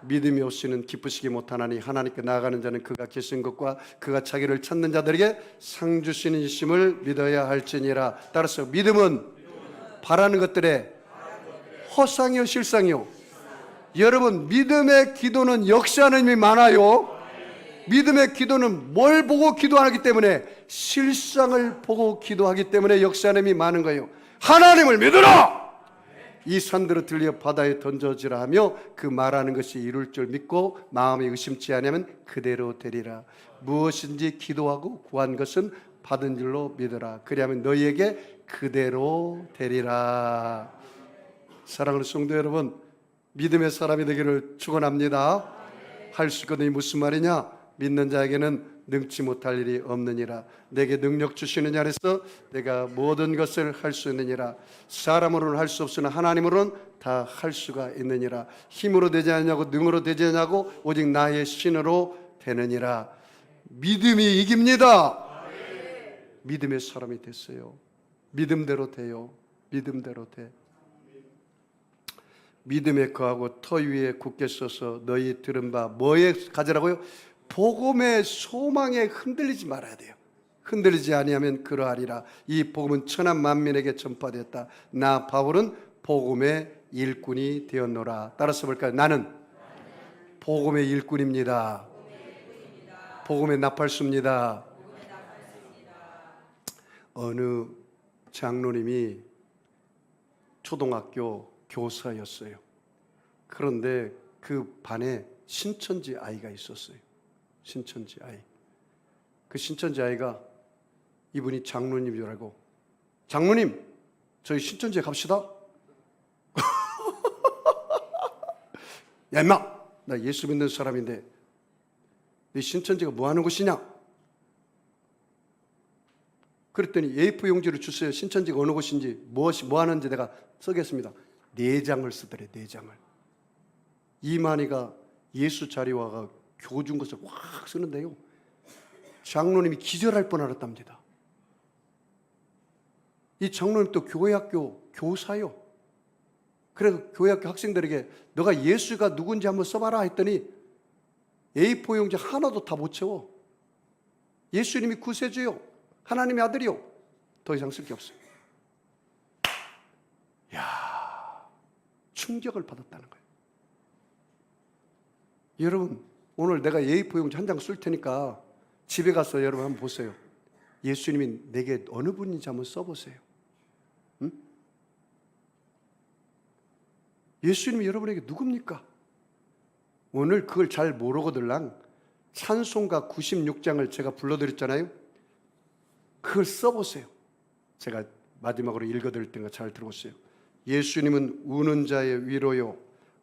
믿음이 없이는 기쁘시기 못하나니 하나님께 나아가는 자는 그가 계신 것과 그가 자기를 찾는 자들에게 상 주시는 이심을 믿어야 할지니라. 따라서 믿음은 바라는 것들의 허상이요 실상이요? 여러분, 믿음의 기도는 역사하는 힘이 많아요. 믿음의 기도는 뭘 보고 기도하기 때문에? 실상을 보고 기도하기 때문에 역사하는 힘이 많은 거예요. 하나님을 믿으라! 이 산들을 들려 바다에 던져지라 하며 그 말하는 것이 이룰 줄 믿고 마음이 의심치 않으면 그대로 되리라. 무엇인지 기도하고 구한 것은 받은 줄로 믿어라. 그리하면 너희에게 그대로 되리라. 사랑하는 성도 여러분, 믿음의 사람이 되기를 축원합니다. 할 수 있거든요. 무슨 말이냐? 믿는 자에게는 능치 못할 일이 없느니라. 내게 능력 주시느냐 그래서 내가 모든 것을 할 수 있느니라. 사람으로는 할 수 없으나 하나님으로는 다 할 수가 있느니라. 힘으로 되지 않냐고 능으로 되지 않냐고 오직 나의 신으로 되느니라. 믿음이 이깁니다. 믿음의 사람이 됐어요. 믿음대로 돼요. 믿음대로 돼. 믿음에 거하고 터 위에 굳게 서서 너희 들은 바 뭐에 가지라고요? 복음의 소망에 흔들리지 말아야 돼요. 흔들리지 아니하면 그러하리라. 이 복음은 천하 만민에게 전파되었다. 나 바울은 복음의 일꾼이 되었노라. 따라서 볼까요? 나는 복음의 일꾼입니다. 복음의 나팔수입니다. 어느 장로님이 초등학교 교사였어요. 그런데 그 반에 신천지 아이가 있었어요. 신천지 아이. 그 신천지 아이가 이분이 장로님인 줄 알고, 장로님, 저희 신천지에 갑시다. 야 임마, 나 예수 믿는 사람인데 네 신천지가 뭐 하는 곳이냐? 그랬더니 A4 용지를 주세요. 신천지가 어느 곳인지 뭐 하는지 내가 쓰겠습니다. 4장을 쓰더래. 4장을. 이만희가 예수 자리 와가 교준 것을 확 쓰는데요, 장로님이 기절할 뻔하였답니다. 이 장로님 또 교회학교 교사요. 그래서 교회학교 학생들에게 너가 예수가 누군지 한번 써봐라 했더니 A4 용지 하나도 다 못 채워. 예수님이 구세주요, 하나님의 아들이요, 더 이상 쓸 게 없어요. 야, 충격을 받았다는 거예요. 여러분, 오늘 내가 A4 용지 한 장 쓸 테니까 집에 가서 여러분 한번 보세요. 예수님이 내게 어느 분인지 한번 써보세요. 응? 예수님이 여러분에게 누굽니까? 오늘 그걸 잘 모르고들랑 찬송가 96장을 제가 불러드렸잖아요. 그걸 써보세요. 제가 마지막으로 읽어드릴 테니까 잘 들어보세요. 예수님은 우는 자의 위로요,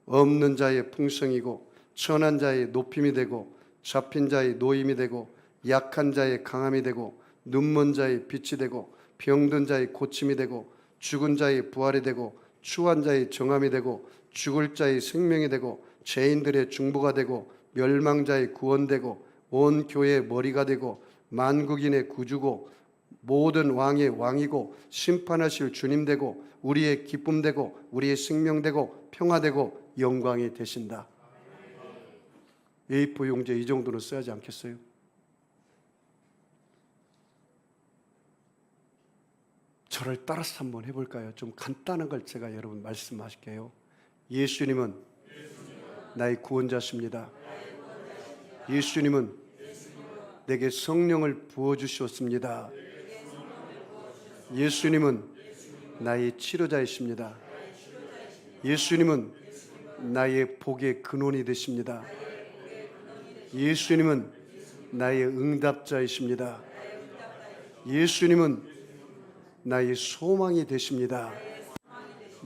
없는 자의 풍성이고, 천한 자의 높임이 되고, 잡힌 자의 노임이 되고, 약한 자의 강함이 되고, 눈먼 자의 빛이 되고, 병든 자의 고침이 되고, 죽은 자의 부활이 되고, 추한 자의 정함이 되고, 죽을 자의 생명이 되고, 죄인들의 중보가 되고, 멸망자의 구원되고, 온 교회의 머리가 되고, 만국인의 구주고, 모든 왕의 왕이고, 심판하실 주님 되고, 우리의 기쁨 되고, 우리의 생명 되고, 평화 되고, 영광이 되신다. A4 용지에 이 정도는 써야지 않겠어요? 저를 따라서 한번 해볼까요? 좀 간단한 걸 제가 여러분 말씀하실게요. 예수님은 나의 구원자십니다. 예수님은 내게 성령을 부어주셨습니다. 예수님은 나의 치료자이십니다. 예수님은 나의 복의 근원이 되십니다. 예수님은 나의 응답자이십니다. 예수님은 나의 소망이 되십니다.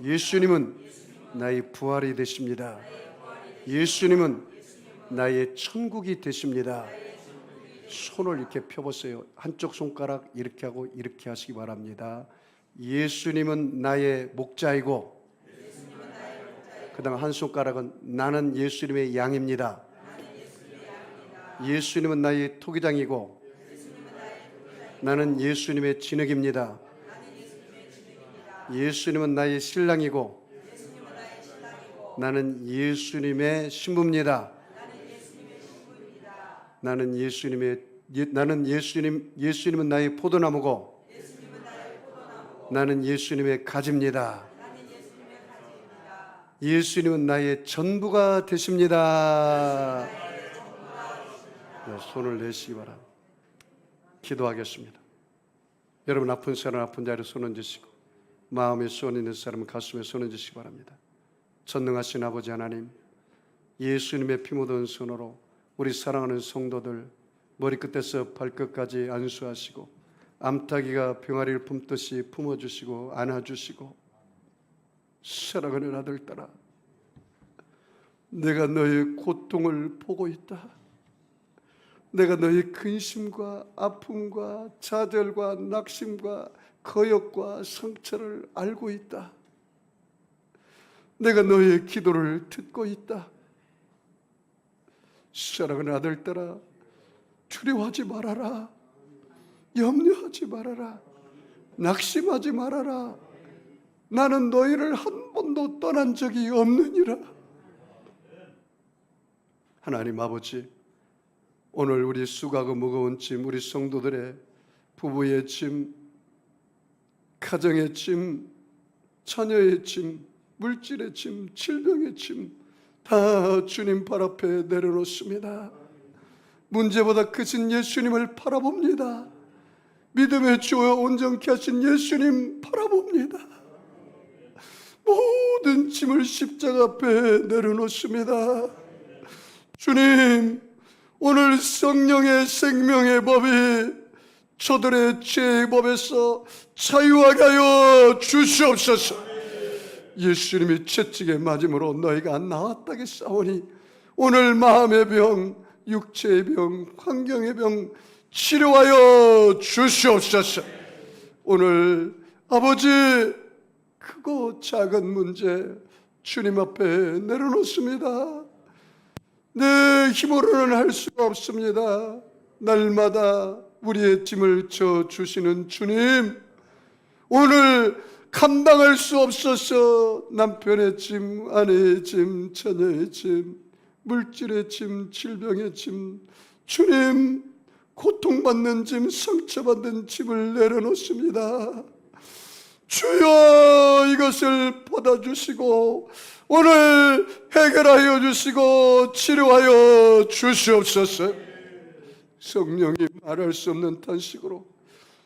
예수님은 나의 부활이 되십니다. 예수님은 나의 천국이 되십니다. 손을 이렇게 펴보세요. 한쪽 손가락 이렇게 하고 이렇게 하시기 바랍니다. 예수님은 나의 목자이고, 그 다음 한 손가락은 나는 예수님의 양입니다. 예수님은 나의 토기장이고, 나는 예수님의 진흙입니다. 예수님은 나의 신랑이고, 나는 예수님의 신부입니다. 예수님은 나의 포도나무고, 나는 예수님의 가지입니다. 예수님은 나의 전부가 되십니다. 네, 손을 내시기 바랍니다. 기도하겠습니다. 여러분 아픈 사람 아픈 자리에 손 얹으시고, 마음에 소원 있는 사람은 가슴에 손 얹으시기 바랍니다. 전능하신 아버지 하나님, 예수님의 피 묻은 손으로 우리 사랑하는 성도들 머리끝에서 발끝까지 안수하시고, 암탉이가 병아리를 품듯이 품어주시고 안아주시고, 사랑하는 아들딸아, 내가 너의 고통을 보고 있다. 내가 너의 근심과 아픔과 좌절과 낙심과 거역과 상처를 알고 있다. 내가 너의 기도를 듣고 있다. 사랑하는 아들들아, 두려워하지 말아라. 염려하지 말아라. 낙심하지 말아라. 나는 너희를 한 번도 떠난 적이 없느니라. 하나님 아버지, 오늘 우리 수고하고 무거운 짐, 우리 성도들의 부부의 짐, 가정의 짐, 자녀의 짐, 물질의 짐, 질병의 짐 다 주님 발 앞에 내려놓습니다. 문제보다 크신 예수님을 바라봅니다. 믿음의 주와 온전케 하신 예수님 바라봅니다. 모든 짐을 십자가 앞에 내려놓습니다. 주님, 오늘 성령의 생명의 법이 저들의 죄의 법에서 자유하게 하여 주시옵소서. 예수님이 채찍에 맞음으로 너희가 나았다겠사오니 오늘 마음의 병, 육체의 병, 환경의 병 치료하여 주시옵소서. 오늘 아버지, 크고 작은 문제 주님 앞에 내려놓습니다. 내 힘으로는 할 수가 없습니다. 날마다 우리의 짐을 져 주시는 주님, 오늘 감당할 수 없어서 남편의 짐, 아내의 짐, 자녀의 짐, 물질의 짐, 질병의 짐, 주님, 고통받는 짐, 상처받는 짐을 내려놓습니다. 주여, 이것을 받아주시고 오늘 해결하여 주시고 치료하여 주시옵소서. 성령이 말할 수 없는 탄식으로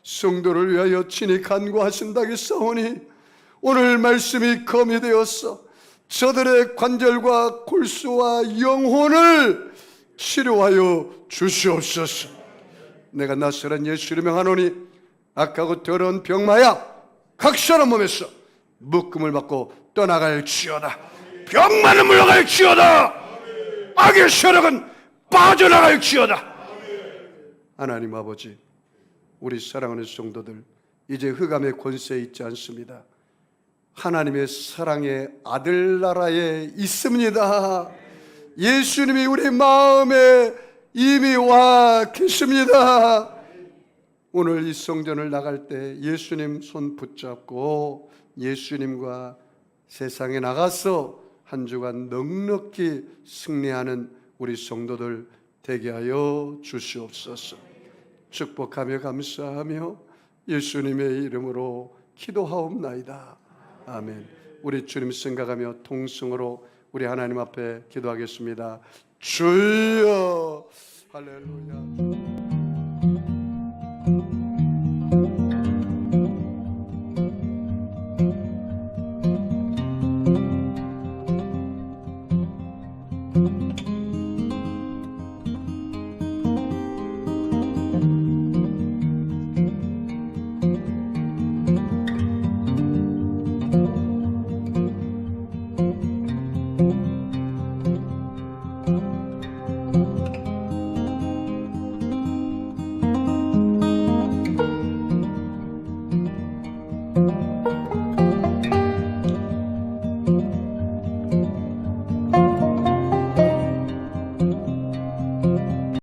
성도를 위하여 친히 간구하신다겠사오니 오늘 말씀이 검이 되어서 저들의 관절과 골수와 영혼을 치료하여 주시옵소서. 내가 나서란 예수를 명하노니 악하고 더러운 병마야 각 사람 몸에서 묶음을 받고 떠나갈지어다. 병마는 물러갈지어다. 악의 세력은 빠져나갈지어다. 하나님 아버지, 우리 사랑하는 성도들, 이제 흑암의 권세에 있지 않습니다. 하나님의 사랑의 아들나라에 있습니다. 예수님이 우리 마음에 이미 와 계십니다. 오늘 이 성전을 나갈 때 예수님 손 붙잡고 예수님과 세상에 나가서 한 주간 넉넉히 승리하는 우리 성도들 되게 하여 주시옵소서. 축복하며 감사하며 예수님의 이름으로 기도하옵나이다. 아멘. 우리 주님 생각하며 통성으로 우리 하나님 앞에 기도하겠습니다. 주여. 할렐루야.